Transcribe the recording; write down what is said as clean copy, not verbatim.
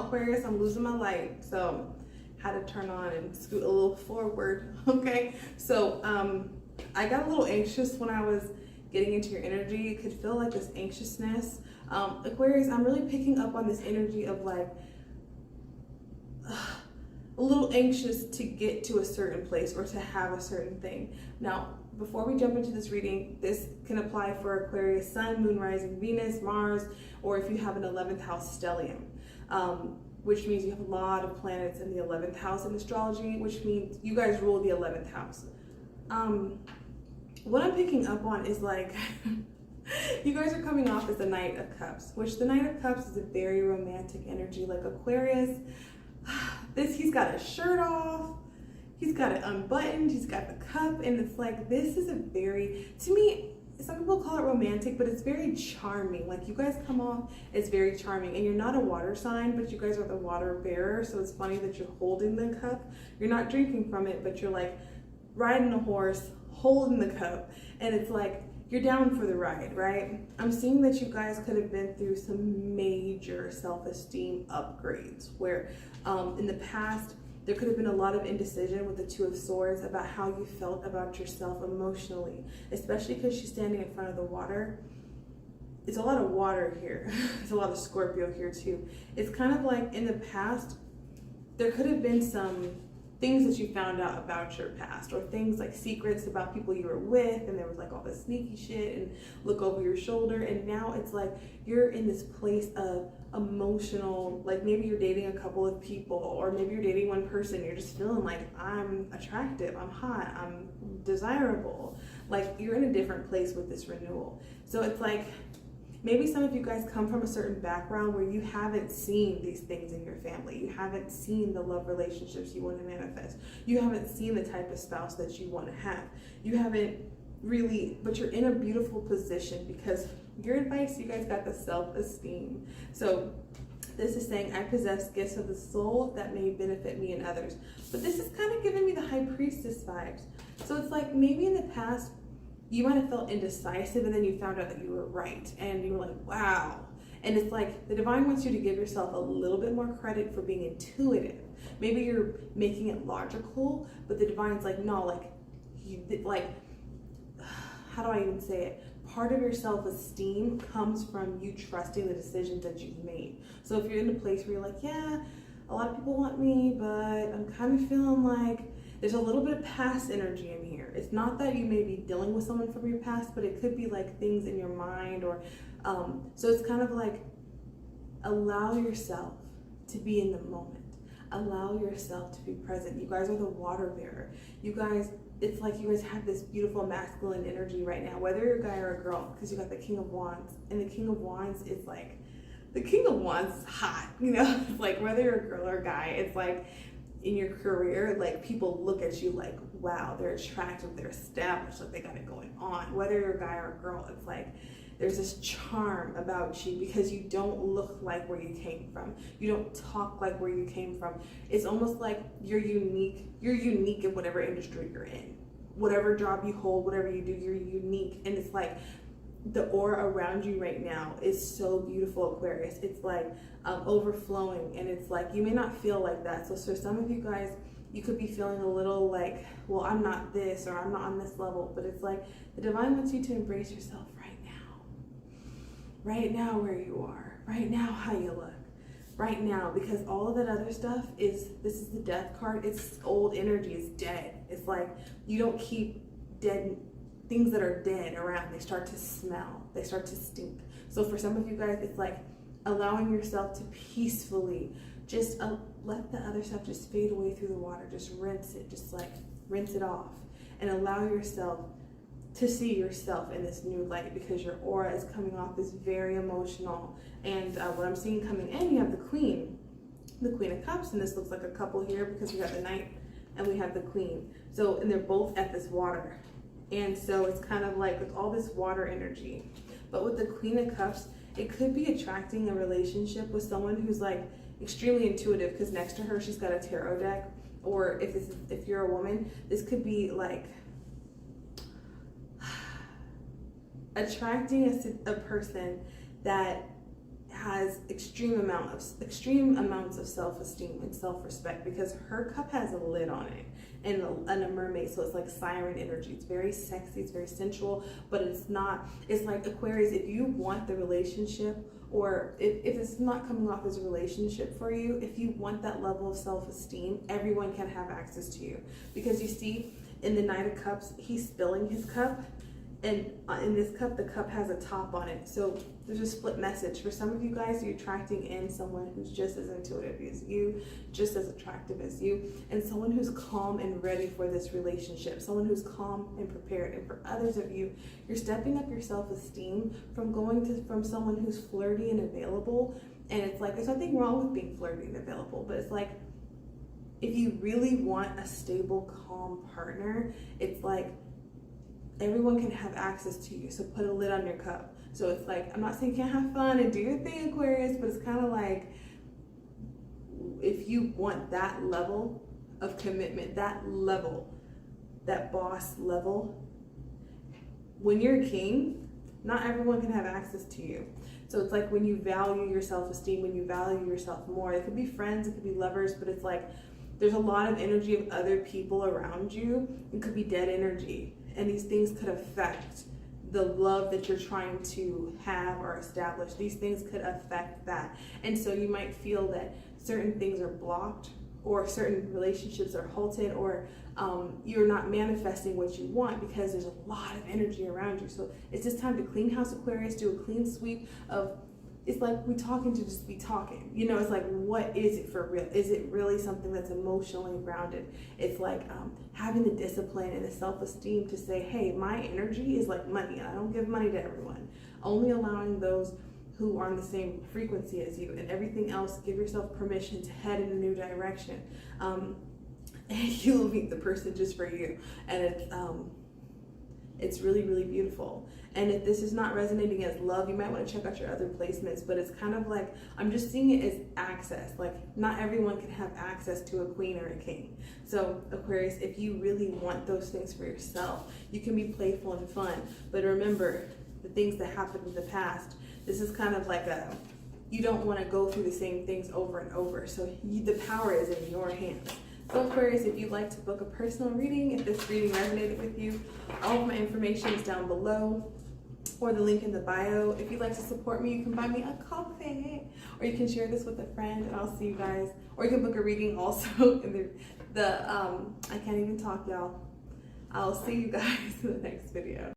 Aquarius, I'm losing my light, so had to turn on and scoot a little forward. Okay, so I got a little anxious when I was getting into your energy. You could feel like this anxiousness. Aquarius, I'm really picking up on this energy of like a little anxious to get to a certain place or to have a certain thing. Now, before we jump into this reading, this can apply for Aquarius, Sun, Moon, Rising, Venus, Mars, or if you have an 11th house stellium, which means you have a lot of planets in the 11th house in astrology, which means you guys rule the 11th house. What I'm picking up on is like, you guys are coming off as the Knight of Cups, which the Knight of Cups is a very romantic energy. Like Aquarius, he's got his shirt off, he's got it unbuttoned, he's got the cup, and it's like, this is a very, to me, some people call it romantic, but it's very charming. Like you guys come off as very charming, and you're not a water sign, but you guys are the water bearer. So it's funny that you're holding the cup. You're not drinking from it, but you're like riding a horse, holding the cup, and it's like you're down for the ride, right? I'm seeing that you guys could have been through some major self-esteem upgrades where in the past there could have been a lot of indecision with the Two of Swords about how you felt about yourself emotionally, especially because she's standing in front of the water. It's a lot of water here. It's a lot of Scorpio here too. It's kind of like in the past there could have been some things that you found out about your past, or things like secrets about people you were with, and there was like all this sneaky shit and look over your shoulder, and now it's like you're in this place of emotional, like maybe you're dating a couple of people, or maybe you're dating one person, you're just feeling like, I'm attractive, I'm hot, I'm desirable. Like you're in a different place with this renewal. So it's like, maybe some of you guys come from a certain background where you haven't seen these things in your family. You haven't seen the love relationships you want to manifest. You haven't seen the type of spouse that you want to have. You haven't really, but you're in a beautiful position because your advice, you guys got the self-esteem. So this is saying, I possess gifts of the soul that may benefit me and others. But this is kind of giving me the High Priestess vibes. So it's like maybe in the past, you might have felt indecisive, and then you found out that you were right, and you were like, wow. And it's like the divine wants you to give yourself a little bit more credit for being intuitive. Maybe you're making it logical, but the divine's like, no, like, how do I even say it? Part of your self-esteem comes from you trusting the decisions that you've made. So if you're in a place where you're like, yeah, a lot of people want me, but I'm kind of feeling like there's a little bit of past energy in here. It's not that you may be dealing with someone from your past, but it could be like things in your mind, or so it's kind of like, allow yourself to be in the moment. Allow yourself to be present. You guys are the water bearer. You guys, it's like you guys have this beautiful masculine energy right now, whether you're a guy or a girl, because you got the King of Wands, and the King of Wands is like, the King of Wands is hot, you know? It's like whether you're a girl or a guy, it's like, in your career, like people look at you like, wow, they're attractive, they're established, like they got it going on. Whether you're a guy or a girl, it's like there's this charm about you because you don't look like where you came from. You don't talk like where you came from. It's almost like you're unique. You're unique in whatever industry you're in. Whatever job you hold, whatever you do, you're unique. And it's like the aura around you right now is so beautiful, Aquarius. It's like overflowing, and it's like you may not feel like that. So for some of you guys, you could be feeling a little like, well, I'm not this, or I'm not on this level, but it's like the divine wants you to embrace yourself right now where you are, right now how you look, right now, because all of that other stuff is, this is the death card, it's old energy, it's dead. It's like you don't keep dead things that are dead around. They start to smell, they start to stink. So for some of you guys, it's like allowing yourself to peacefully just let the other stuff just fade away through the water. Just rinse it, just like rinse it off, and allow yourself to see yourself in this new light, because your aura is coming off as very emotional. And what I'm seeing coming in, you have the Queen of Cups, and this looks like a couple here because we have the Knight and we have the Queen. So, and they're both at this water. And so it's kind of like with all this water energy. But with the Queen of Cups, it could be attracting a relationship with someone who's like extremely intuitive, because next to her she's got a tarot deck. Or if you're a woman, this could be like attracting a person that has extreme amounts of self-esteem and self-respect, because her cup has a lid on it and a mermaid, so it's like siren energy. It's very sexy, it's very sensual, but it's like Aquarius, if you want the relationship, or if it's not coming off as a relationship for you, if you want that level of self-esteem, everyone can have access to you. Because you see, in the Knight of Cups, he's spilling his cup, and in this cup, the cup has a top on it. So there's a split message. For some of you guys, you're attracting in someone who's just as intuitive as you, just as attractive as you, and someone who's calm and ready for this relationship, someone who's calm and prepared. And for others of you, you're stepping up your self-esteem from someone who's flirty and available. And it's like, there's nothing wrong with being flirty and available, but it's like, if you really want a stable, calm partner, it's like, everyone can have access to you, so put a lid on your cup. So it's like, I'm not saying you can't have fun and do your thing, Aquarius, but it's kind of like, if you want that level of commitment, that boss level, when you're a king, not everyone can have access to you. So it's like, when you value your self-esteem, when you value yourself more, it could be friends, it could be lovers, but it's like, there's a lot of energy of other people around you. It could be dead energy. And these things could affect the love that you're trying to have or establish. These things could affect that. And so you might feel that certain things are blocked, or certain relationships are halted, or you're not manifesting what you want because there's a lot of energy around you. So it's just time to clean house, Aquarius, do a clean sweep of, it's like we talking to just be talking. You know, it's like, what is it for real? Is it really something that's emotionally grounded? It's like having the discipline and the self-esteem to say, hey, my energy is like money, and I don't give money to everyone. Only allowing those who are on the same frequency as you, and everything else, give yourself permission to head in a new direction. And you'll meet the person just for you. And it's really, really beautiful. And if this is not resonating as love, you might want to check out your other placements, but it's kind of like, I'm just seeing it as access. Like, not everyone can have access to a queen or a king. So Aquarius, if you really want those things for yourself, you can be playful and fun, but remember the things that happened in the past. This is kind of like you don't want to go through the same things over and over. So the power is in your hands. So Aquarius, if you'd like to book a personal reading, if this reading resonated with you, all of my information is down below, or the link in the bio. If you'd like to support me, you can buy me a coffee, or you can share this with a friend, and I'll see you guys. Or you can book a reading also in I can't even talk, y'all. I'll see you guys in the next video.